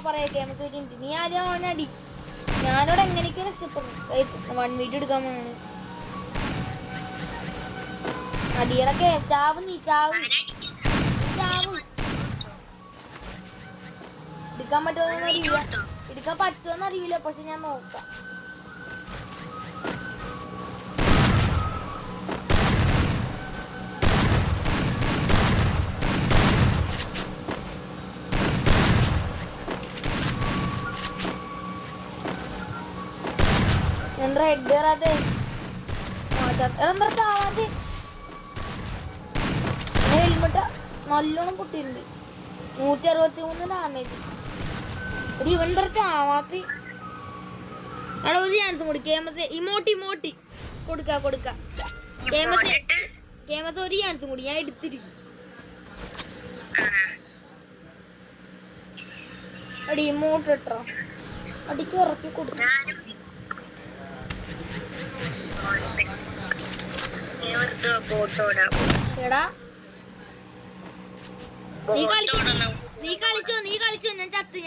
പറയാ ഗെയിംസ് നീ ആദ്യം അവനടി. ഞാനോട് എങ്ങനെയൊക്കെ രക്ഷപ്പെടും. 1 വീഡിയോ എടുക്കാൻ പോണാണ്. അടികളൊക്കെ ചാവ് ചാവ് എടുക്കാൻ പറ്റുമോന്ന് അറിയില്ല. എടുക്കാൻ പറ്റുമോന്ന് അറിയില്ല, പക്ഷെ ഞാൻ നോക്കാം. എന്താ ഹെഡ് കയറാതെ എന്താ ചാവാതെ. ഹെൽമെറ്റ് നല്ലോണം പൊട്ടിയിട്ടുണ്ട്. 163 ഡാമേജ്. ഇവന്റെ ചാവാത്ത. അവിടെ ഒരു ചാൻസും കൂടി. കേമസ് ഇമോട്ടി കൊടുക്ക. കേമസ് ഒരു ചാൻസും കൂടി ഞാൻ എടുത്തിരിക്കും. അടി ഇമോട്ട് ഇട്ടോ അടിച്ച് ഉറക്കി കൊടുക്ക. എടാ നീ കളിച്ചോ ഞാൻ ചത്ത്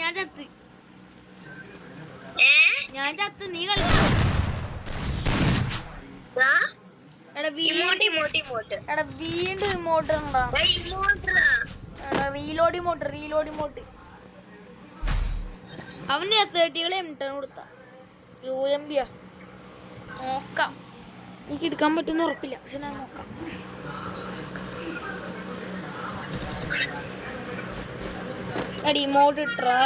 നീ കളിച്ചോ. എടാ വീണ്ടും ഇമോട്ട് ഉണ്ടോ? Reload emote. അവന്റെ SRT M10 കൊടുത്ത UMB നോക്കാം. എനിക്ക് എടുക്കാൻ പറ്റുന്ന ഉറപ്പില്ല, പക്ഷെ ഞാൻ നോക്കാം. അടി ഇമോട്ട് ഇട്ടാ.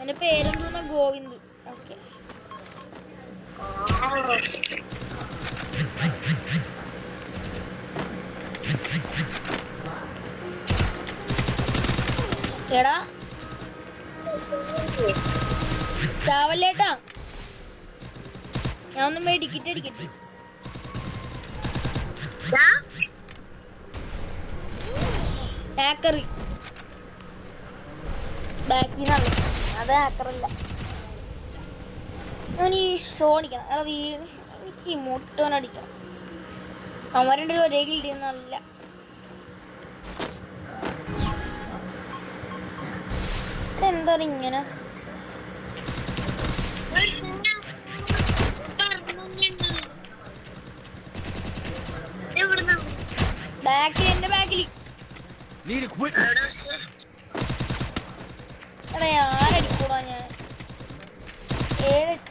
എന്റെ പേരെന്തോന്നാ? ഗോവിന്ദ്. ഓക്കെ എടാ ചാവല്ലേട്ടാ. ഞാൻ ഒന്ന് മെഡിക്കറ്റ് അടിക്കട്ടെ. ഹാക്കറി ബാക്കിന്നാണ്, അത് ഹാക്കറല്ല. ഞാൻ ഈ ഷോണിക്കണം. എടാ വീട് എനിക്ക് ഇമോട്ടോൻ അടിക്കണം. അവരുടെ ഒരേ കിട്ടിയെന്നല്ല. എന്താണ് ഇങ്ങനെ? എന്റെ ബാക്കിൽ എടാ ആരടിക്കൂടാ ഞാൻ 7 HP.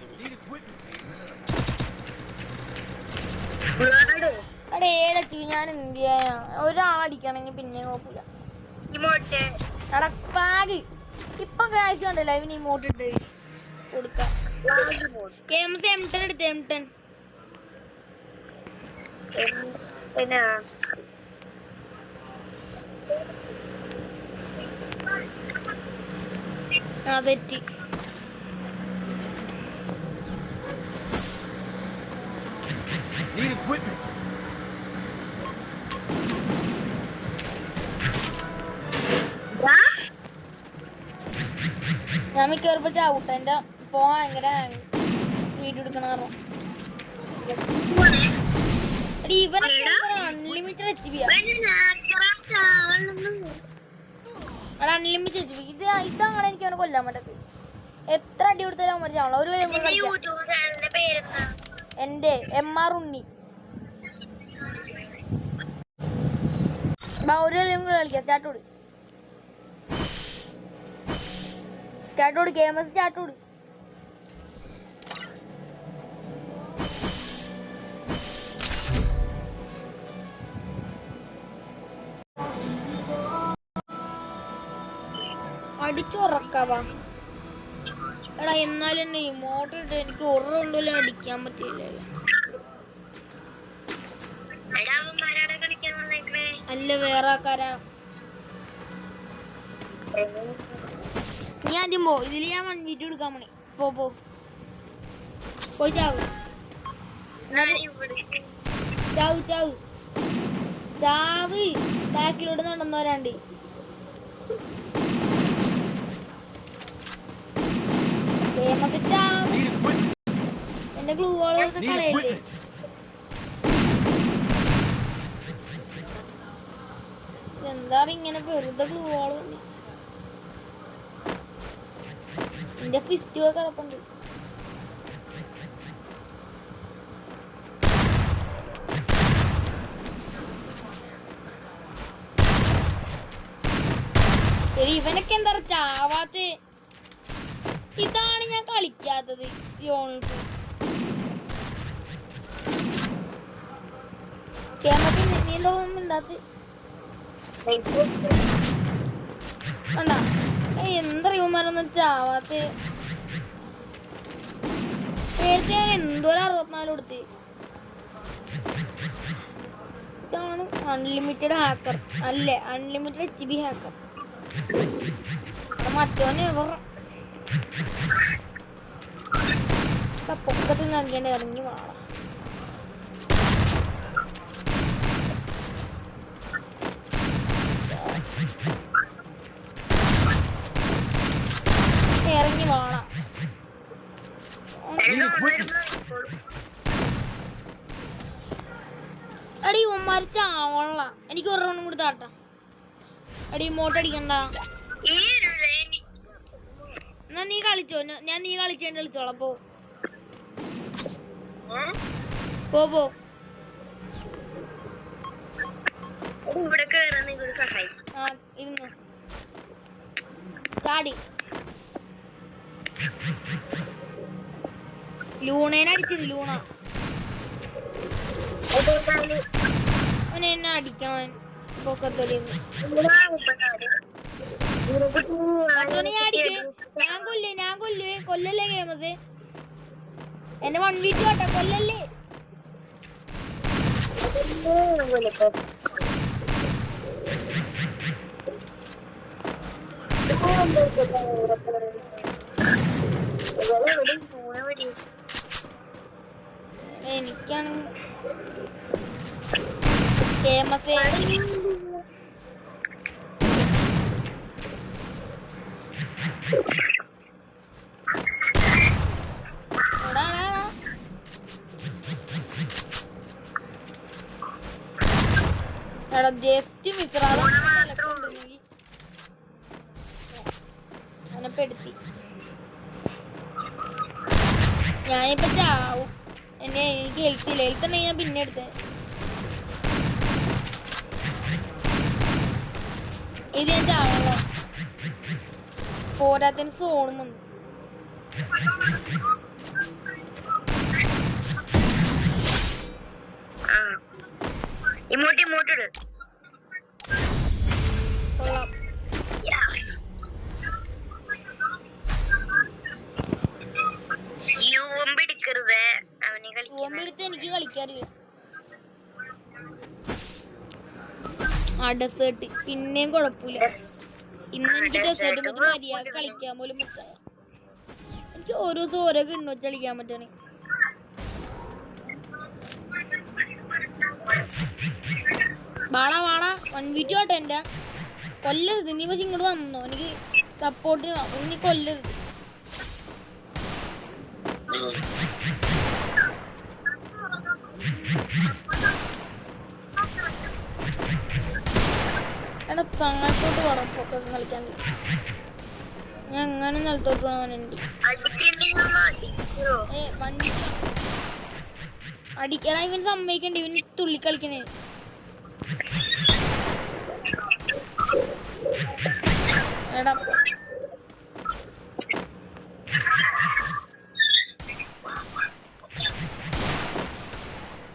ഞാൻ എന്ത് ചെയ്യാനാ? ഒരാളടിക്കണമെങ്കിൽ പിന്നെ കുഴപ്പമില്ല. ഇപ്പൊ കാഴ്ച ഉണ്ടല്ലോ ഇവന് ഇമോട്ട് ഇട്ട് കൊടുക്കാം. M10 എടുത്ത് M10 തെറ്റി. ഞാൻ മിക്കവാറും ചാവൂട്ട. എന്റെ ഫോൺ ഭയങ്കര വീഡിയോ എടുക്കണ കാരണം. Unlimited HP. Unlimited HP. ഇതാണ് എനിക്ക് അവനെ കൊല്ലാൻ പറ്റത്ത്. എത്ര അടി കൊടുത്താലും അവൻ മരിച്ചാണല്ലോ. ഒരു എന്റെ MR ഉണ്ണി. ഒരു കളിയും കൂടെ കളിക്കാം. സ്റ്റാർട്ടോട് ഗെയിമസ് സ്റ്റാർട്ടോട്. അടിച്ചുറക്കാവാ. എടാ എന്നാലും എന്നെ ഇമോട്ട് ഇട്ട് എനിക്ക് ഉറവുണ്ടല്ലോ അടിക്കാൻ പറ്റില്ലല്ലോ. അല്ല വേറെ ആൾക്കാരാ. നീ ആദ്യം പോ. ഇതില് ഞാൻ 1 വീഡിയോ എടുക്കാൻ പോണേ. പോയി ചാവ്. ബാക്കിലോട്ട് നടന്നവരാണ്ട്. ചാവ്. എന്റെ ഗ്ലൂ വാളൊക്കെ കളയല്ലേ. എന്താണ് ഇങ്ങനെ വെറുതെ ഗ്ലൂ വാൾ എന്റെ ഫിസ്റ്റുകൾ കിടപ്പുണ്ട്. ശരി ഇവനൊക്കെ എന്താ ചാവാത്ത? ഇതാണ് ഞാൻ കളിക്കാത്തത്. എന്തറിയുമാരൊന്നും ചാവാത്ത? നേരത്തെ ഞാൻ എന്തോരം 64 കൊടുത്ത്. ഇതാണ് അൺലിമിറ്റഡ് ഹാക്കർ അല്ലേ? Unlimited HB hacker. മറ്റോനെ പൊക്കത്തിൽ നൽകേണ്ട ഇറങ്ങി വാള. ഇറങ്ങി വാള. അടി ഉമ്മാര് ചാവണ. എനിക്ക് ഒരു റൗണ്ടും കൂടി താട്ടാ. അടി മോട്ടടിക്കണ്ട. എന്നാ നീ കളിച്ചോ. ഞാൻ നീ കളിച്ചേണ്ട കളിച്ചോളാം. പോ പോ. ആ ഇരുന്നു ചാടി. ലൂണേനെ അടിച്ചത്. ലൂണ അവനെ എന്നെ അടിക്കാൻ പൊക്കത്തൊലിന്ന്. ഞാൻ കൊല്ലല്ലേ ഗെയിമത്. എന്നെ 1v2 ആട്ടാ. കൊല്ലല്ലേ. എനിക്കാണ് ഫേമസ്. എടാ ജസ്റ്റ് മിസ്റാണെപ്പെടുത്തി. ഞാനിപ്പോ ചാവും. എനിക്ക് ഹെൽത്തില്ല. ഹെൽത്ത് ഉണ്ടെങ്കിൽ ഞാൻ പിന്നെ എടുത്തേ. ഇത് ഞാൻ ചാവല്ലോ. പോരാത്തിന് ഫോണും വന്നു. എനിക്ക് കളിക്കാറില്ല. ഡെസേർട്ട് പിന്നെയും കുഴപ്പമില്ല. ഇന്ന് എനിക്ക് ഡെസേർട്ട് പറ്റി മര്യാദ കളിക്കാൻ പോലും പറ്റാ. എനിക്ക് ഓരോ ദിവസം ഓരോ കിണ്ണ വെച്ച് കളിക്കാൻ പറ്റണേ. വാണ 1v2 ആട്ടെ. എന്റെ കൊല്ലരുത്. നീ പക്ഷെ ഇങ്ങോട്ട് വന്നോ. എനിക്ക് സപ്പോർട്ടിന് നീ കൊല്ലരുത്. എടാ താഴത്തോട്ട് വേണം പൊക്കെ കളിക്കാൻ. ഞാൻ എങ്ങനെ നിലത്തോട്ട് വേണമെന്നുണ്ട്. അടിക്കണ ഇവൻ സമ്മതിക്കണ്ട. ഇവൻ തുള്ളി കളിക്കണേ. എടാ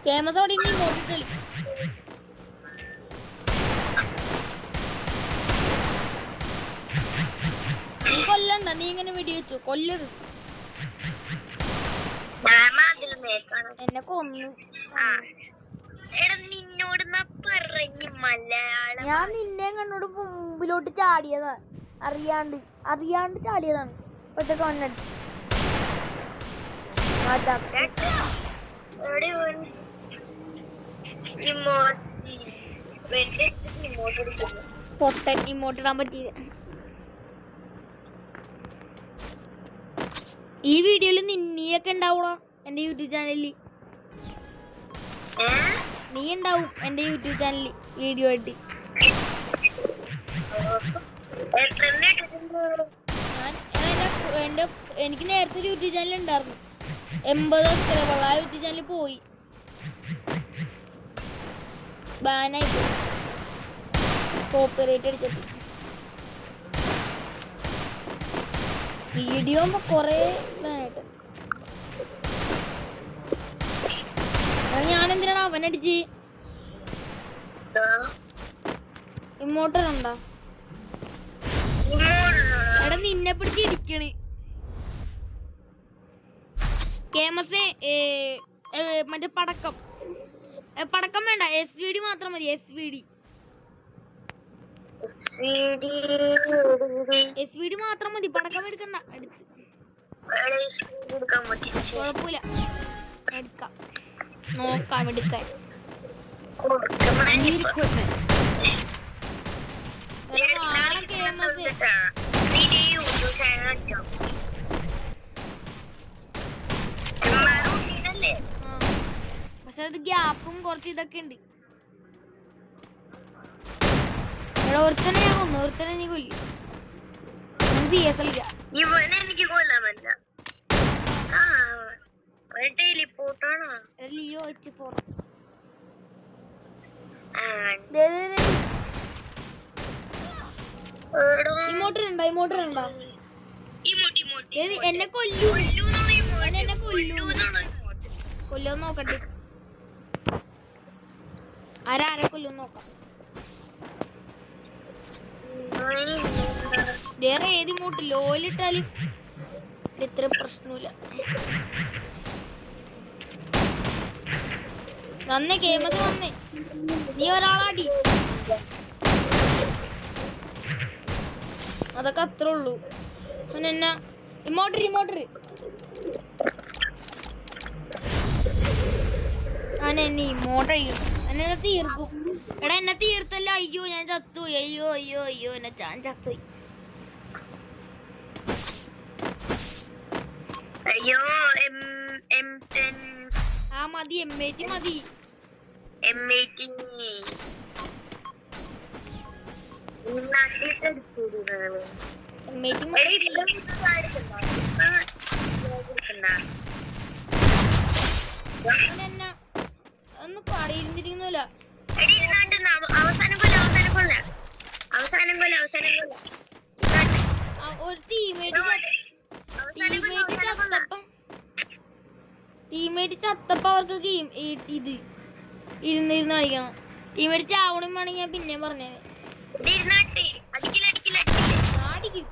ഫേമസോടെ ഇനി ഇങ്ങോട്ട് കളി. നീ കൊല്ലണ്ട. നീ ഇങ്ങനെ വെടിവെച്ചു കൊല്ലരുത്. എന്നെ കൊന്നു. ഞാൻ നിന്നെ കണ്ണോട് മുമ്പിലോട്ട് ചാടിയതാണ്. അറിയാണ്ട് ചാടിയതാണ്. ഇപ്പത്തെ കൊന്നടി പൊട്ടൻ ഇമോട്ടിടാൻ പറ്റിയില്ല. ഈ വീഡിയോയില് നീയൊക്കെ ഉണ്ടാവൂടാ എന്റെ യൂട്യൂബ് ചാനലിൽ. നീ ഉണ്ടാവും എന്റെ യൂട്യൂബ് ചാനലിൽ വീഡിയോ ആയിട്ട്. എനിക്ക് നേരത്തെ ഒരു യൂട്യൂബ് ചാനൽ ഉണ്ടായിരുന്നു 80 സബ്സ്ക്രൈബർ. ആ യൂട്യൂബ് ചാനൽ പോയി, ബാനായി പോയി, കോപ്പിറൈറ്റ് അടിച്ചിട്ട്. വീഡിയോ കൊറേ ബാനായിട്ട്. ഞാൻ എന്തിനാണ് അവനടിച്ച്? ഇമോട്ടർ ഉണ്ടോ? എടാ നിന്നെ പിടിച്ച് ഇരിക്കണ്. കേമസ് മറ്റേ പടക്കം വേണ്ട, SVD മാത്രം മതി. SVD മാത്രം മതി, പടക്കം എടുക്കണ്ട. കുഴപ്പമില്ല, എടുക്കാം, നോക്കാം, എടുക്കാൻ. പക്ഷെ അത് ഗ്യാപ്പും കുറച്ച് ഇതൊക്കെ ഉണ്ട്. ഒരുത്തനെ ഞാൻ കൊന്നു, ഒരുത്തനെ നീ കൊല്ലി. എനിക്ക് കൊല്ലാൻ പറ്റില്ല. ലിയോ ഇമോട്ടർ ഉണ്ടോ? എന്നെ കൊല്ലു നോക്കട്ടെ. ആരെ കൊല്ലു നോക്കാം. വേറെ ഏത് ഇമോട്ട് ലോലിട്ടാലും ഇത്ര പ്രശ്നമില്ല. നന്നേ കേമത് വന്നേ, നീ ഒരാളാടി. അതൊക്കെ അത്രേ ഉള്ളൂ. എന്നാ ഇമോട്ടർ എന്നെ ഇമോട്ടർ എന്നെ തീർക്കും. എടാ എന്നെ തീർത്തല്ല. അയ്യോ ഞാൻ ചത്തുപോയി. അയ്യോ എന്നെ ഞാൻ ചത്തുപോയി. അയ്യോ ആ മതി, M80 മതി. ഒന്നും പടയിരുന്നിരിക്കുന്നില്ല. ഒരു ടീമേറ്റ് ചത്തപ്പ അവർക്ക് ഗെയിം ഇത് ഇരുന്ന് കളിക്കണം. ടീമേറ്റ് ചാവണം വേണമെങ്കിൽ ഞാൻ പിന്നെ പറഞ്ഞേ. അടിക്കും.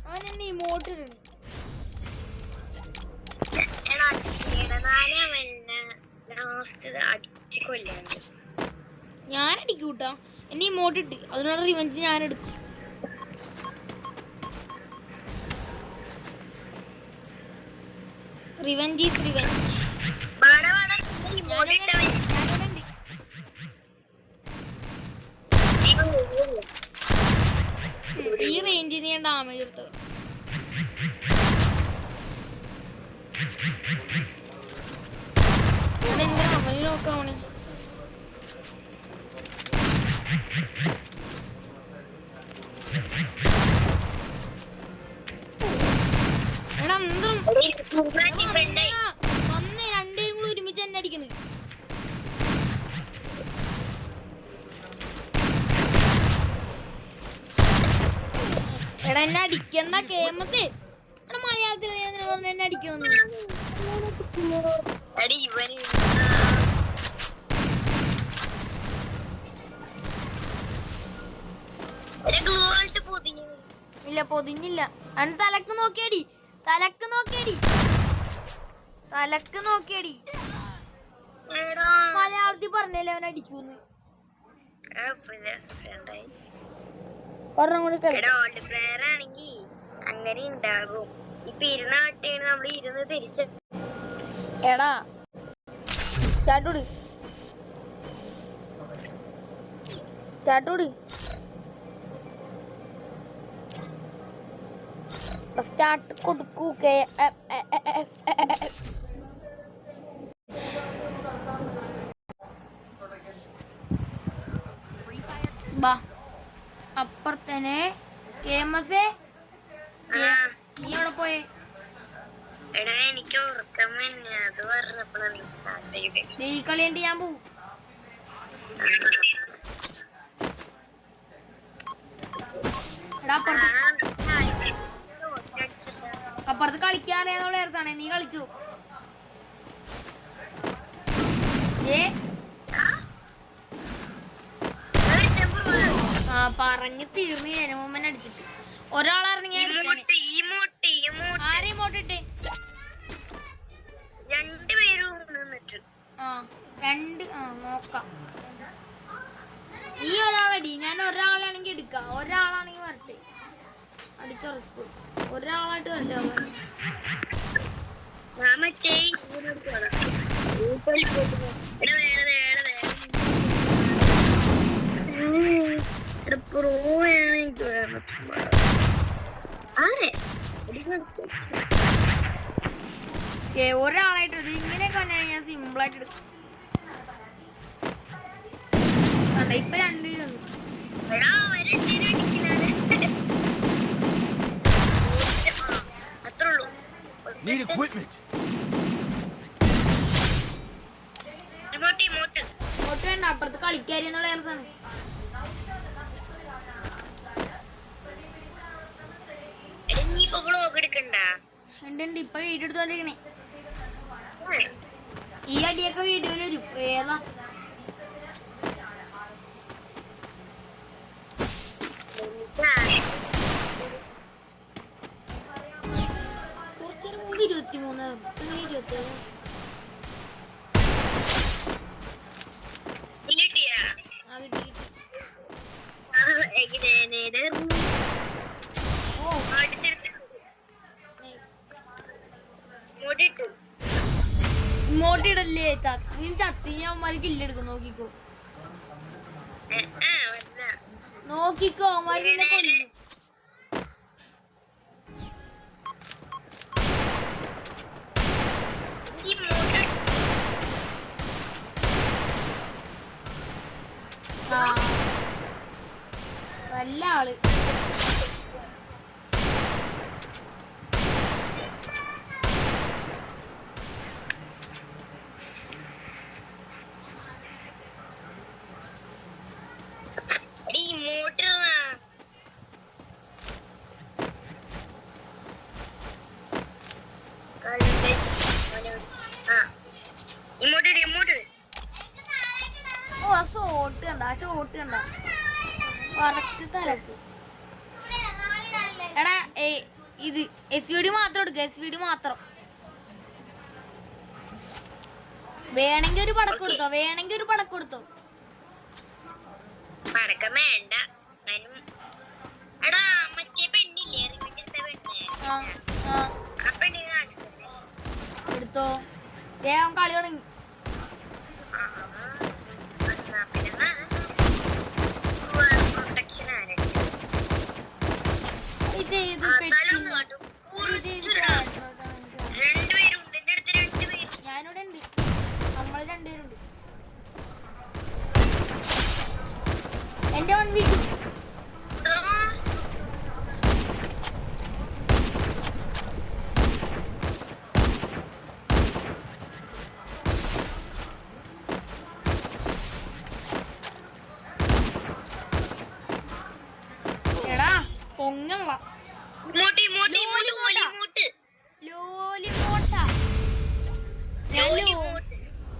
അവൻ എന്നെ ഇമോട്ട് ഇടുന്നു. ഞാൻ അടിക്കൂട്ടാ, എന്നെ ഇമോട്ട് ഇട്ട്. അതിനോട് റിവെഞ്ച് ഞാൻ എടുക്കും. Revenge is revenge. ഈ റേഞ്ചിന് ഞാൻ ഡാമേജ് എടുത്തത്. അതെന്താ അവന് നോക്കാവണേ? എടാ എന്തും വന്നേ, രണ്ടുപേരും കൂടി ഒരുമിച്ച് തന്നെ അടിക്കുന്നു. എടാ എന്നെ അടിക്കണ്ട കേമത്തെ. എടാ മലയാളത്തിൽ എന്നെ അടിക്കണമെന്ന്. ഇല്ല പൊതിഞ്ഞില്ല. അന്ന് തലക്ക് നോക്കിയടി. മലയാളത്തിൽ പറഞ്ഞല്ലേ അവൻ അടിക്കൂന്ന്. അങ്ങനെ ഉണ്ടാകും. ഇപ്പൊ ഇരുന്നാട്ടാണ് നമ്മൾ ഇരുന്ന് തിരിച്ച്. എടാ ചാട്ടോട് സ്റ്റാർട്ട് കൊടുക്കൂ. ബാ അപ്പുറത്തന്നെ കേമസേ നീ എവിടെ പോയേ? എടാ എനിക്ക് ഉറക്കം തന്നെ, അത് പറഞ്ഞപ്പോഴാണ് സ്റ്റാർട്ട് ചെയ്തത്. ഈ കളി കണ്ട് ഞാൻ പോവും. എടാ അപ്പുറത്ത് കളിക്കാൻ അറിയാന്നുള്ള നേരത്താണ് നീ കളിച്ചു. പറഞ്ഞ് തീർന്നു ജനമൂമ്മൻ അടിച്ചിട്ട്. ഒരാളായിരുന്നെങ്കിൽ ആരെയും മോട്ടിട്ടെ നോക്കാം. നീ ഒരാളടി, ഞാൻ ഒരാളാണെങ്കിൽ എടുക്കാം, ഒരാളാണെങ്കിൽ വരട്ടെ അടിച്ചുറക്കും. ഒരാളായിട്ട് വരട്ടെ. ഒരാളായിട്ട് ഇങ്ങനെയൊക്കെ തന്നെ ഞാൻ സിമ്പിളായിട്ട് എടുക്കും. ഇപ്പൊ രണ്ടുപേരും വേണ്ട, അപ്പുറത്ത് കളിക്കാരി എന്നുള്ള നേരത്താണ്. ഉണ്ട് ഇപ്പൊ വീഡിയോ എടുത്തോണ്ടിരിക്കണേ. ഈ അടിയൊക്കെ വീഡിയോയിൽ വരും. ഏതാ കുറച്ചൊരു 23 അങ്ങനെ 27 ഇങ്ങോട്ടിടല്ലേ നീ ചത്തി അവന്മാർക്ക് ഇല്ലെടുക്കും. നോക്കിക്കോ അവന്മാര് നിന്നെ കൊല്ലും. നല്ല ആള്. ഷോട്ട് കണ്ട കറക്റ്റ് തലക്ക്. എടാ ഇത് SVD മാത്രം എടുക്ക, SVD മാത്രം. വേണമെങ്കിൽ ഒരു പടക്കം എടുത്തോ, വേണമെങ്കിൽ ഒരു പടക്കം എടുത്തോ. എടുത്തോ, അവൻ കളി തുടങ്ങി. ഞാനിവിടെ ഉണ്ട്, നമ്മൾ രണ്ടുപേരുണ്ട്. എന്റെ 1 വീക്ക് എടാ പൊങ്ങ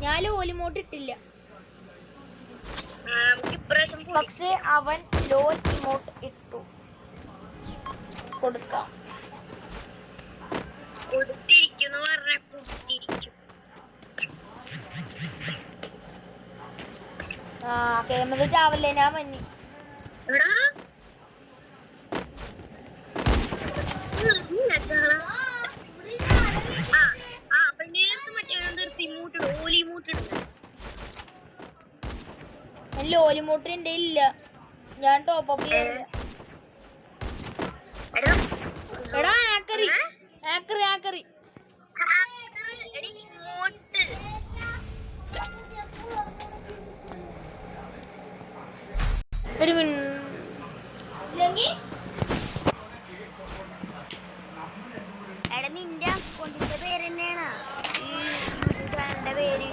ഞാൻ ലോലിമോട്ട് ഇട്ടില്ല, പക്ഷെ അവൻ ലോൽ ഇമോട്ട് ഇട്ടു. കൊടുക്കാം. കേമത് ചാവല്ലേ, ഞാൻ മഞ്ഞി. ലോലിമോട്ട് എന്റെ ഇല്ല, ഞാൻ ടോപ്പ് അപ്പ് ചെയ്തില്ല. എടാ ആക്കറി ആക്കറി ആക്കറി എടി ഇല്ലെങ്കിൽ എടാ നിന്റെ അക്കൗണ്ടിന്റെ പേര് തന്നെയാണ് ഈ യൂട്യൂബ് ചാനലിന്റെ പേര്.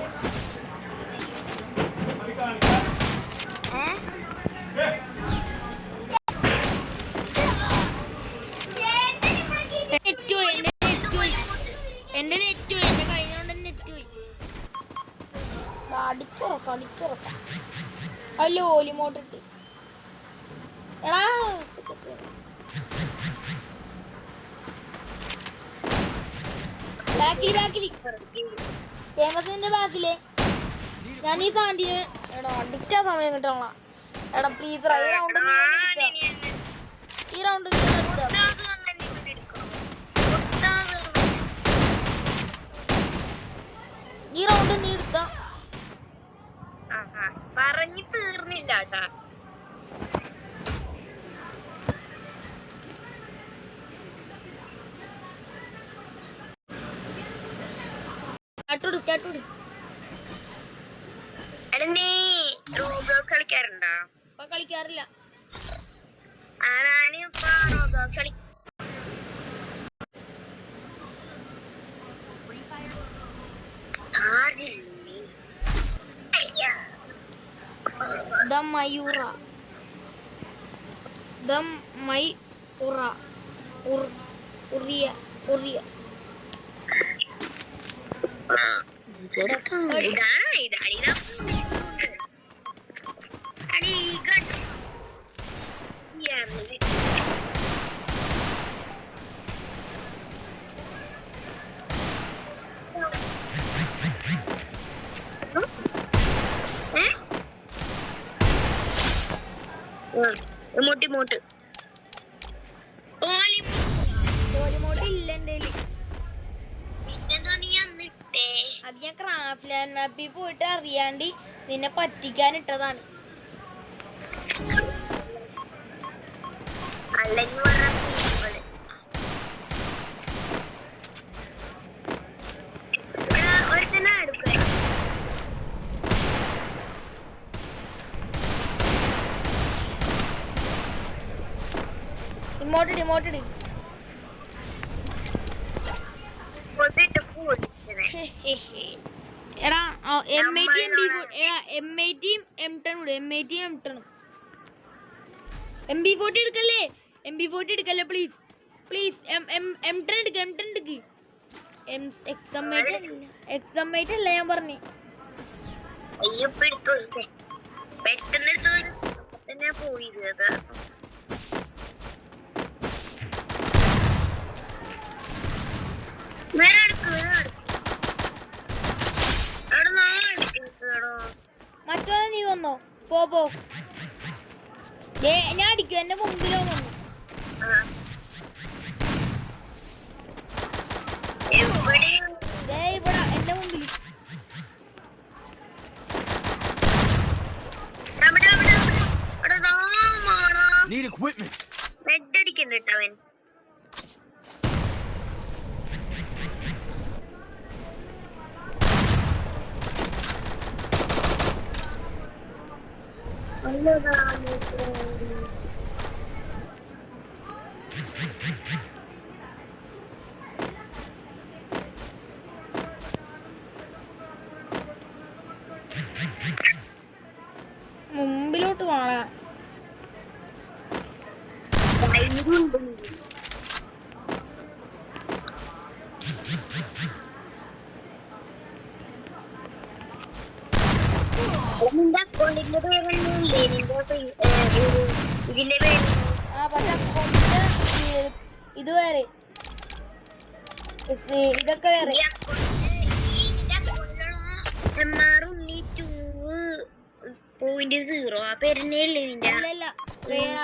എന്റെ നെറ്റ് പോയി, എന്റെ കഴിഞ്ഞോണ്ട് നെറ്റ് പോയി. അടിച്ചുറക്കാം അല്ലോ ഓലിമോട്ടിട്ട് എടാ ബാക്കിൽ ഫേമസിന്റെ ബാക്കിലെ ഞാൻ ഈ സാന്റിന് എടാ അടിച്ച സമയം കിട്ടണ. എടാ പ്ലീസ് ഈ റൗണ്ട് നീ എടുത്ത പറഞ്ഞു തീർന്നില്ല കേട്ടാ. എടാ നീ റോബ്ലോക്സ് കളിക്കാറുണ്ടോ? കളിക്കാറില്ല. ഞാനിപ്പോ റോബ്ലോക്സ് കളി മോട്ട് ഇല്ല എന്റെ പിന്നെന്തോ നീ അന്നിട്ടേ. അത് ഞാൻ ക്രാഫ്റ്റ് ലാൻഡ് മാപ്പിൽ പോയിട്ട് അറിയാണ്ട് നിന്നെ പറ്റിക്കാൻ ഇട്ടതാണ്. അല്ലെങ്കിൽ ഒരുത്തന്നെ എടുക്ക. ഇമോട്ടിട് എടാ M80 M10 MP40 എടുക്കല്ലേ പ്ലീസ് M10 എടുക്ക്. എക്സമേറ്റ് അല്ല ഞാൻ പറഞ്ഞു. അയ്യോ പെട്ടെന്ന് തന്നെ പോയി. മറ്റോ നീ വന്നോ പോ ഞാൻ അടിക്കും. എന്റെ മുമ്പിലോ വന്നു. ഇവിടെ എന്റെ മുമ്പിൽ അടിക്കണ്ടവൻ. മുമ്പിലോട്ട് പോണ നിന്റെ അക്കൗണ്ടിന്റെ പേരൊന്നുമില്ലേ? ഇതിന്റെ പേര് ഇത് വേറെ, ഇതൊക്കെ വേറെ. MR0 ആ പേരിനല്ലേ നിന്റെ? അല്ല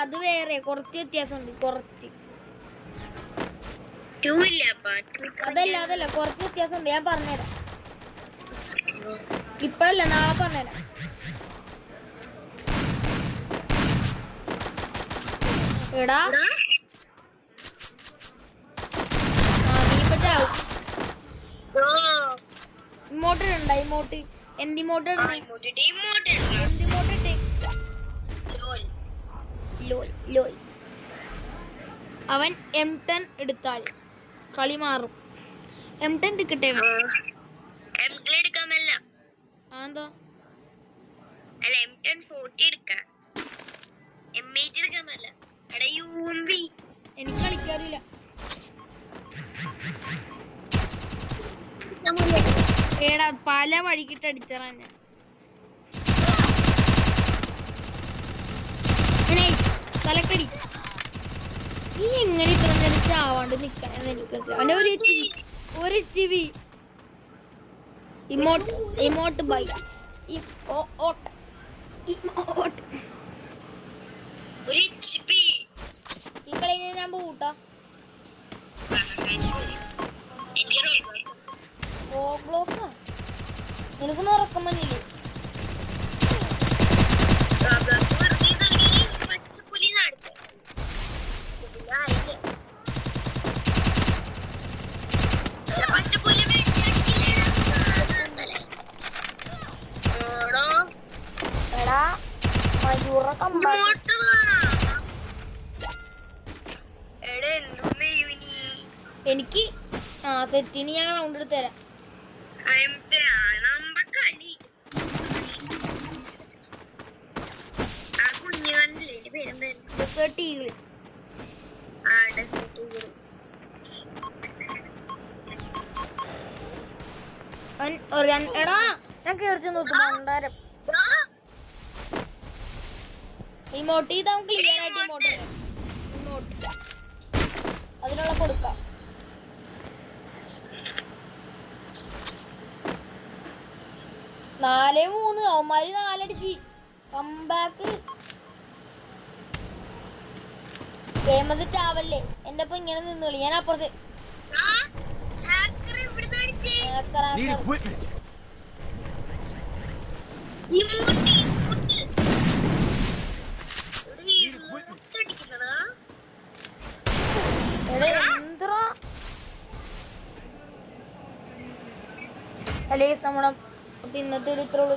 അത് വേറെ, കുറച്ച് വ്യത്യാസമുണ്ട്. കുറച്ച് അതല്ല കുറച്ച് വ്യത്യാസമുണ്ട്. ഞാൻ പറഞ്ഞുതരാം. ഇപ്പഴല്ല, നാളെ പറഞ്ഞുതരാം. എടാ ഇമോട്ട് ഇടണ്ട. എന്ത് ഇമോട്ട് ഇടണേ? ലോൽ ലോൽ. അവൻ M10 എടുത്താൽ കളി മാറും. M10 എടുക്കട്ടെ അവൻ. എടുക്കാമല്ല എന്താ അല്ല M10 40 എടുക്കാം. M8 എടുക്കാമല്ല. എടാ UMP എനിക്ക് കളിക്കാറില്ല. ഏടാ പല വഴിക്കിട്ട് അടിച്ചറാ ഞാൻ. തലക്കടി നീ എങ്ങനെ ഇത്ര നേരം ചാവാണ്ട് നിക്കണെന്ന് എനിക്ക് അവന്റെ ഒരു TV ഇമോട്ട് ബൈ ഇമോട്ട് ഒരു HP ഈ കളി ഞാൻ പോട്ടാ. റോബ്ലോക്സ് നിനക്കൊന്നും ഉറക്കം വന്നില്ലേ? എനിക്ക് സെറ്റിന് ഞാൻ റൗണ്ട് എടുത്ത് തരാം. എടാ ഞാൻ കേറിച്ച് നോക്കും ഭണ്ഡാരം. ഇമോട്ട് ചെയ്താൽ ക്ലിയർ ആയിട്ട് ഇമോട്ട് അതിനുള്ള കൊടുക്കാം. നാലേ 3 അവന്മാര് 4 അടിച്ച് കംബാക്ക്. ഗെയിം ആവല്ലേ എന്റെ ഒപ്പം ഇങ്ങനെ നിന്നോളി. ഞാൻ അപ്പുറത്ത് എന്തോ അല്ലേ നമ്മളെ ഇന്നത്തെ ഇത്ര ഉള്ളൂ.